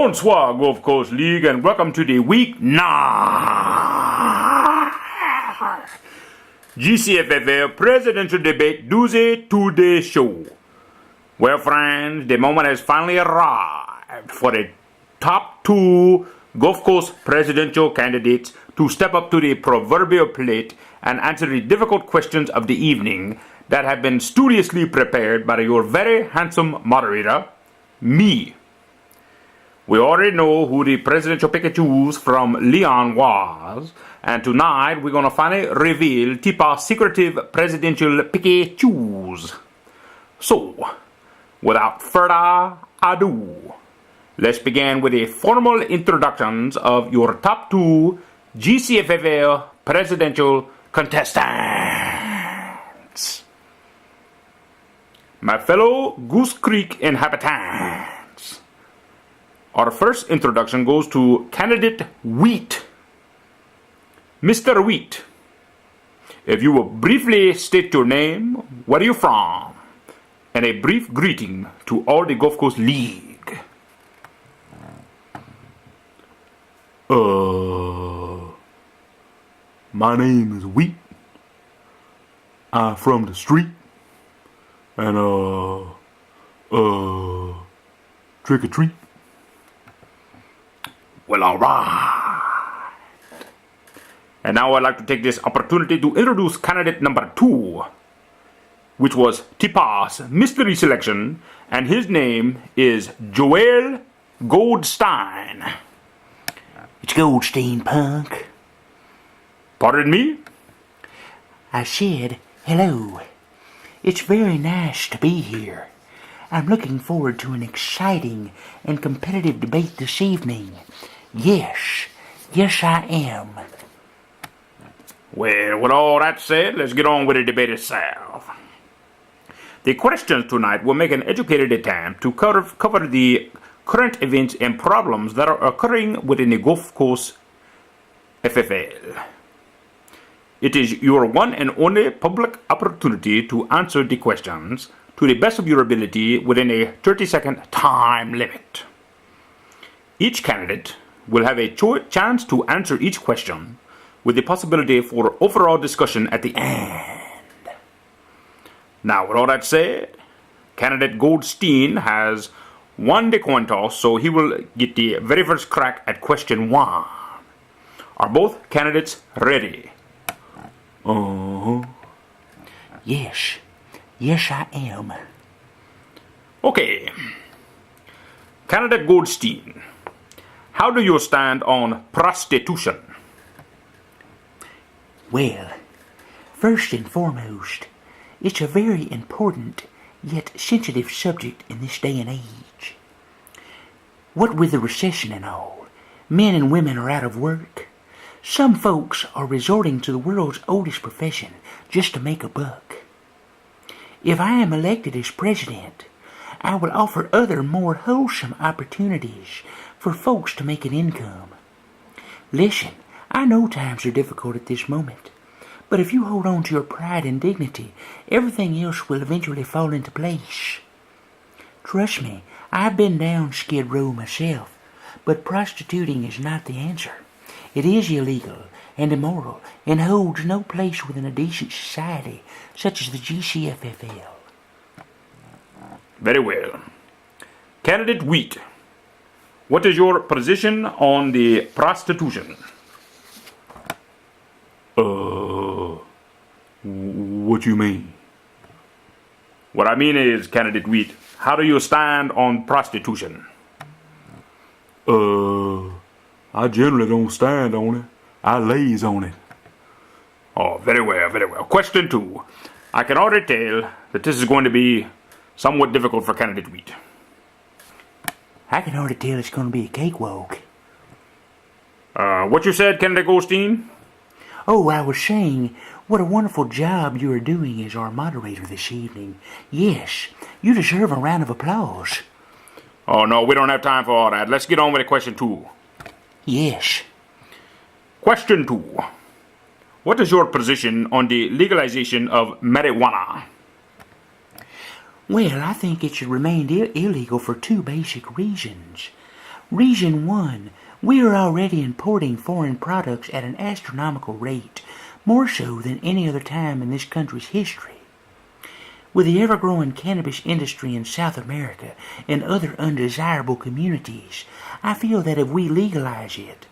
Bonsoir, Gulf Coast League, and welcome to the Week 9 Gcffl Presidential Debate Doozy Tuesday Show. Well, friends, the moment has finally arrived for the top two Gulf Coast presidential candidates to step up to the proverbial plate and answer the difficult questions of the evening that have been studiously prepared by your very handsome moderator, me. We already know who the presidential Pikachu's from Leon was, and tonight we're going to finally reveal Tipa's secretive presidential Pikachu's. So, without further ado, let's begin with the formal introductions of your top two Gcffl presidential contestants. My fellow Goose Creek inhabitants. Our first introduction goes to candidate Wheat. Mr. Wheat, if you will briefly state your name, where you're from, and a brief greeting to all the Gulf Coast League. My name is Wheat. I'm from the street. And, trick or treat. Well, all right. And now I'd like to take this opportunity to introduce candidate number 2, which was Tipa's mystery selection, and his name is Joel Goldstein. It's Goldstein, punk. Pardon me? I said hello. It's very nice to be here. I'm looking forward to an exciting and competitive debate this evening. Yes, I am. Well, with all that said, let's get on with the debate itself. The questions tonight will make an educated attempt to cover the current events and problems that are occurring within the Gulf Coast FFL. It is your one and only public opportunity to answer the questions to the best of your ability within a 30-second time limit. Each candidate will have a chance to answer each question with the possibility for overall discussion at the end. Now, with all that said, candidate Goldstein has won the coin toss, so he will get the very first crack at question 1. Are both candidates ready? Yes, I am. Okay. Candidate Goldstein, how do you stand on prostitution? Well, first and foremost, it's a very important yet sensitive subject in this day and age. What with the recession and all, men and women are out of work. Some folks are resorting to the world's oldest profession just to make a buck. If I am elected as president, I will offer other more wholesome opportunities for folks to make an income. Listen, I know times are difficult at this moment, but if you hold on to your pride and dignity, everything else will eventually fall into place. Trust me, I've been down Skid Row myself, but prostituting is not the answer. It is illegal and immoral and holds no place within a decent society such as the Gcffl. Very well. Candidate Wheat, what is your position on the prostitution? What you mean? What I mean is, Candidate Wheat, how do you stand on prostitution? I generally don't stand on it. I lays on it. Oh, very well, very well. Question 2. I can already tell that this is going to be somewhat difficult for Candidate Wheat. I can already tell it's going to be a cakewalk. What you said, Candidate Goldstein? Oh, I was saying, what a wonderful job you are doing as our moderator this evening. Yes, you deserve a round of applause. Oh, no, we don't have time for all that. Let's get on with question 2. Yes. Question 2. What is your position on the legalization of marijuana? Well, I think it should remain illegal for two basic reasons. Region 1, we are already importing foreign products at an astronomical rate, more so than any other time in this country's history. With the ever-growing cannabis industry in South America and other undesirable communities, I feel that if we legalize it,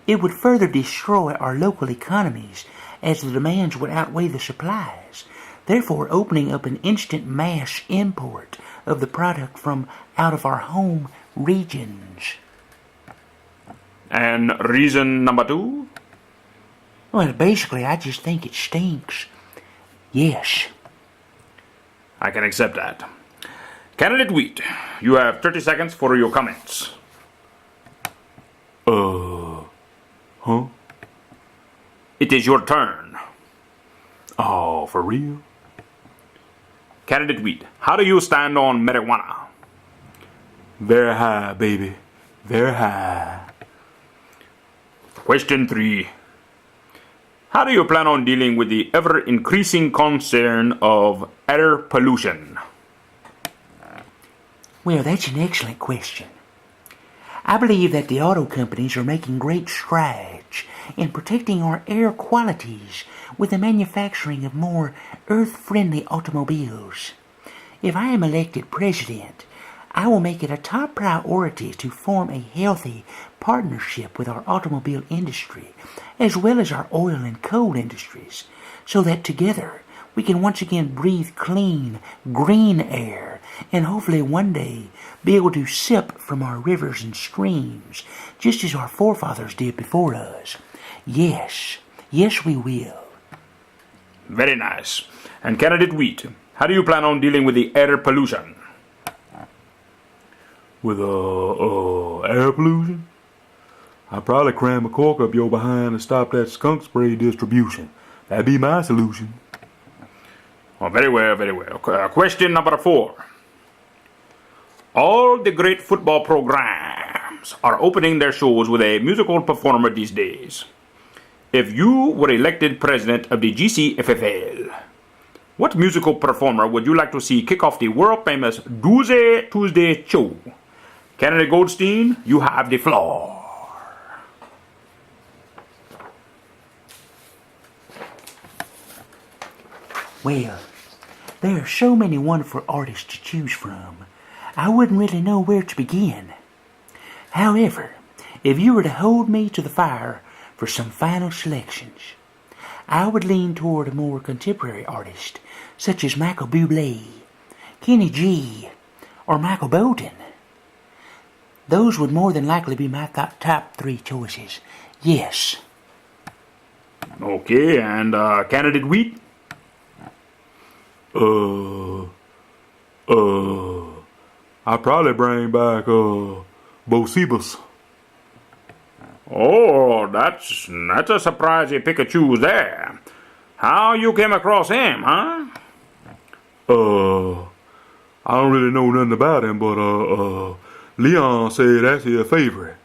it would further destroy our local economies as the demands would outweigh the supplies, therefore opening up an instant mass import of the product from out of our home regions. And reason number 2? Well, basically, I just think it stinks. Yes. I can accept that. Candidate Wheat, you have 30 seconds for your comments. Huh? It is your turn. Oh, for real? Candidate Wheat, how do you stand on marijuana? Very high, baby. Very high. Question 3. How do you plan on dealing with the ever-increasing concern of air pollution? Well, that's an excellent question. I believe that the auto companies are making great strides in protecting our air qualities with the manufacturing of more earth-friendly automobiles. If I am elected president, I will make it a top priority to form a healthy partnership with our automobile industry, as well as our oil and coal industries, so that together we can once again breathe clean, green air, and hopefully one day be able to sip from our rivers and streams, just as our forefathers did before us. Yes, we will. Very nice. And Candidate Wheat, how do you plan on dealing with the air pollution? With air pollution? I'd probably cram a cork up your behind and stop that skunk spray distribution. That'd be my solution. Oh, very well, very well. Question number 4. All the great football programs are opening their shows with a musical performer these days. If you were elected president of the Gcffl, what musical performer would you like to see kick off the world-famous Tuesday show? Candidate Goldstein, you have the floor. Well, there are so many wonderful artists to choose from, I wouldn't really know where to begin. However, if you were to hold me to the fire for some final selections, I would lean toward a more contemporary artist, such as Michael Bublé, Kenny G, or Michael Bolton. Those would more than likely be my top 3 choices. Yes. Okay, and Candidate Wheat? I'd probably bring back, Bo Cephas. Oh, that's a surprise you pick and choose there. How you came across him, huh? I don't really know nothing about him, but, Leon said that's his favorite.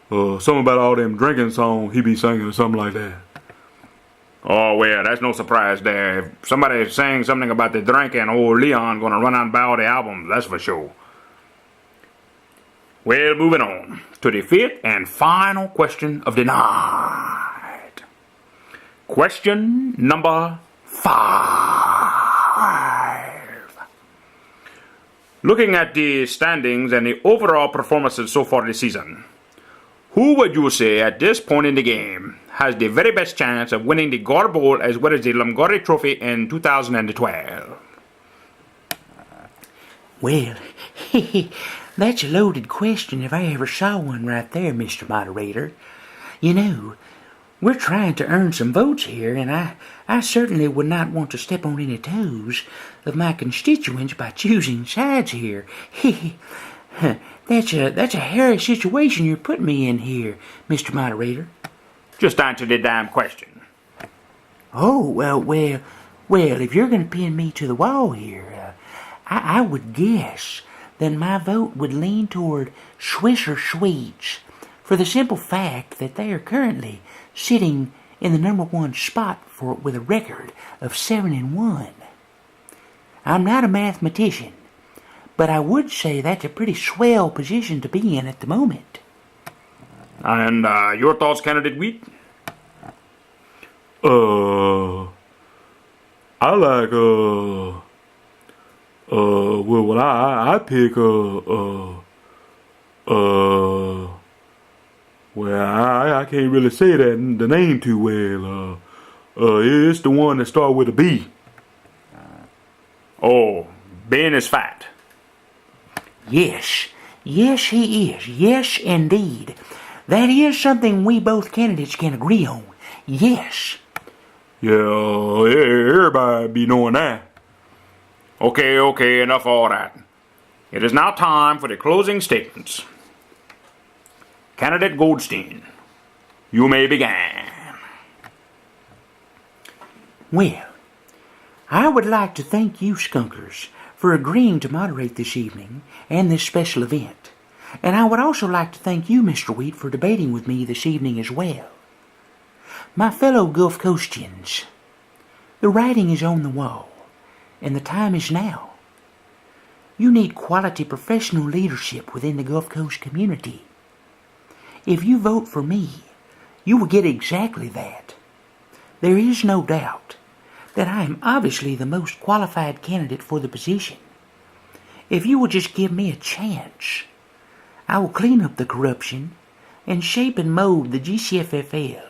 Something about all them drinking songs he be singing or something like that. Oh, well, that's no surprise there. If somebody sang something about the drinking, old Leon gonna run out and buy all the albums, that's for sure. Well, moving on to the 5th and final question of the night. Question number 5. Looking at the standings and the overall performances so far this season, who would you say at this point in the game has the very best chance of winning the Gore Bowl as well as the Lombardi Trophy in 2012? Well, that's a loaded question if I ever saw one right there, Mr. Moderator. You know, we're trying to earn some votes here, and I certainly would not want to step on any toes of my constituents by choosing sides here. That's a hairy situation you're putting me in here, Mr. Moderator. Just answer the damn question. Oh, well, if you're going to pin me to the wall here, I would guess that my vote would lean toward Swisher Sweets for the simple fact that they are currently sitting in the number 1 spot with a record of 7-1. I'm not a mathematician, but I would say that's a pretty swell position to be in at the moment. And your thoughts, candidate Wheat? I like, well, I pick, well, I can't really say the name too well. It's the one that starts with a B. Oh, Ben is fat. Yes, yes he is. Yes, indeed. That is something we both candidates can agree on. Yes. Yeah, everybody be knowing that. Okay, enough of all that. It is now time for the closing statements. Candidate Goldstein, you may begin. Well, I would like to thank you, skunkers, for agreeing to moderate this evening and this special event. And I would also like to thank you, Mr. Wheat, for debating with me this evening as well. My fellow Gulf Coastians, the writing is on the wall, and the time is now. You need quality professional leadership within the Gulf Coast community. If you vote for me, you will get exactly that. There is no doubt that I am obviously the most qualified candidate for the position. If you will just give me a chance, I will clean up the corruption and shape and mold the Gcffl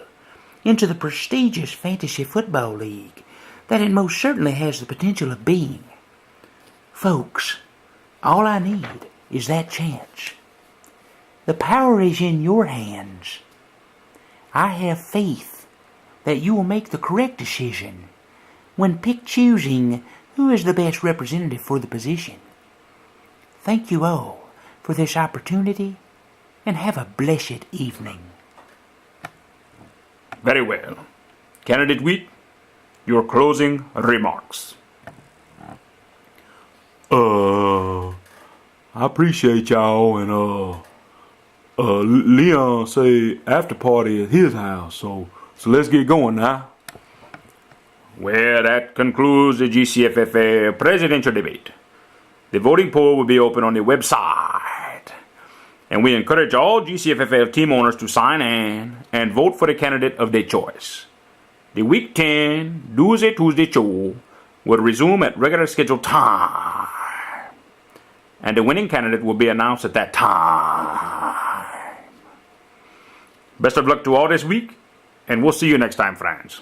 into the prestigious fantasy football league that it most certainly has the potential of being. Folks, all I need is that chance. The power is in your hands. I have faith that you will make the correct decision when choosing who is the best representative for the position. Thank you all for this opportunity, and have a blessed evening. Very well. Candidate Wheat, your closing remarks. I appreciate y'all, and Leon say after party at his house, so let's get going now. Well, that concludes the Gcffl presidential debate. The voting poll will be open on the website, and we encourage all Gcffl team owners to sign in and vote for the candidate of their choice. The Week 10 Tuesday show will resume at regular scheduled time, and the winning candidate will be announced at that time. Best of luck to all this week, and we'll see you next time, friends.